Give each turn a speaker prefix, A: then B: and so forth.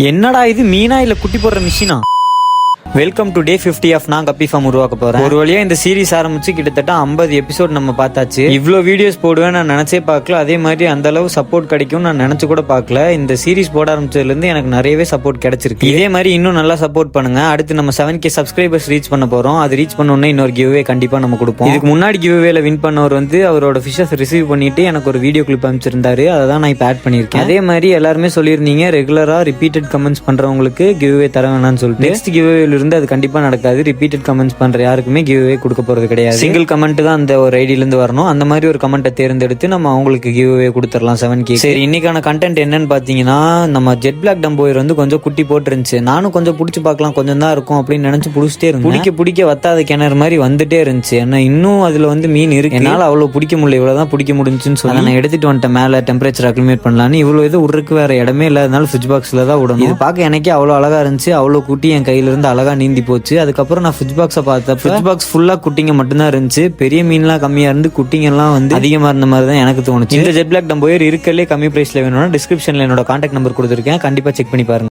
A: என்னடா இது மீனா இல்ல குட்டி போடுற மிஷினா? வெல்கம் டு டே 50 ஆஃப் நான் கப்பி ஃபார்ம் உருவாக்க போறேன். ஒரு வழியா இந்த சீரிஸ் ஆரம்பிச்சு கிட்டத்தட்ட 50 எபிசோட் நம்ம பார்த்தாச்சு. இவ்வளோ வீடியோஸ் போடுவேன் நான் நினைச்சே பார்க்கல. அதே மாதிரி அந்த அளவு சப்போர்ட் கிடைக்கும் நான் நினைச்சு கூட பார்க்கல. இந்த சீரிஸ் போட ஆரம்பிச்சதுல இருந்து எனக்கு நிறையவே சப்போர்ட் கிடைச்சிருக்கு. இதே மாதிரி இன்னும் நல்லா சப்போர்ட் பண்ணுங்க. அடுத்து நம்ம 7K சப்ஸ்கிரைபர்ஸ் ரீச் பண்ண போறோம். அது ரீச் பண்ணோன்னே இன்னொரு கிவ்வே கண்டிப்பா நம்ம கொடுப்போம். இதுக்கு முன்னாடி கிவ்வேல வின் பண்ணவர் வந்து அவரோட ஃபிஷஸ் ரிசீவ் பண்ணிட்டு எனக்கு ஒரு வீடியோ கிளிப் அனுப்பிச்சிருந்தாரு. அதை தான் நான் இப்போ ஆட் பண்ணியிருக்கேன். அதே மாதிரி எல்லாருமே சொல்லியிருந்தீங்க ரெகுலரா ரிப்பீட்டட் கமெண்ட்ஸ் பண்றவங்களுக்கு கிவ்வே தர வேணாம்னு சொல்லிட்டு. நெக்ஸ்ட் கிவ்வேல இருந்து அது கண்டிப்பா நடக்காது. ரிப்பீட்டட் கமெண்ட்ஸ் பண்ற யாருக்குமே கிவ்அவே கொடுக்க போறது கிடையாது. சிங்கிள் கமெண்ட் தான் அந்த ஒரு ஐடியில இருந்து வரணும். அந்த மாதிரி ஒரு கமெண்ட்டை தேர்ந்தெடுத்து நம்ம அவங்களுக்கு கிவ்அவே கொடுத்துடலாம் 7K. சரி, இன்னைக்கான கண்டென்ட் என்னன்னு பாத்தீங்கன்னா, நம்ம ஜெட் பிளாக் டம்போயர் வந்து கொஞ்சம் குட்டி போட்டுருந்துச்சு. நானும் கொஞ்சம் பிடிச்சி பார்க்கலாம், கொஞ்சம் தான் இருக்கும் அப்படின்னு நினைச்சு பிடிச்சிட்டே இருந்தேன். பிடிக்க வத்தாத கிணறு மாதிரி வந்துட்டே இருந்துச்சு. ஏன்னா இன்னும் அதுல வந்து மீன் இருக்கு. என்னால அவ்வளவு பிடிக்க முடியல, இவ்வளவுதான் பிடிக்க முடிஞ்சுன்னு சொல்லி நான் எடுத்துட்டு வந்துட்டேன். மேல டெம்பரேச்சர் அக்ளிமேட் பண்ணலான்னு. இவ்வளவு இது விடுறதுக்கு வேற இடமே இல்லாதனால ஃப்ரிட்ஜ் பாக்ஸ்ல தான் விடணும். இது பார்க்க எனக்கே அவ்வளவு அழகா இருந்துச்சு. அவ்வளவு குட்டி என் கையில இருந்து அழகா நீந்தி போச்சு. அதுக்கப்புறம் நான் ஃப்ரிட்ஜ் பாக்ஸை பார்த்தேன். ஃப்ரிட்ஜ் பாக்ஸ் ஃபுல்லா குட்டிங்க மட்டும்தான் இருந்துச்சு. பெரிய மீன்லாம் கம்மியா இருந்து குட்டிங்க எல்லாம் வந்து அதிகமா இருந்த மாதிரி தான் எனக்கு தோணுச்சு. இந்த ஜெட் பிளாக் டம்போயர் இருக்கலே கம்மி பிரைஸ்ல வேணும்னா டிஸ்கிரிப்ஷன்ல என்னோட கான்டாக்ட் நம்பர் கொடுத்துருக்கேன். கண்டிப்பா செக் பண்ணி பாருங்க.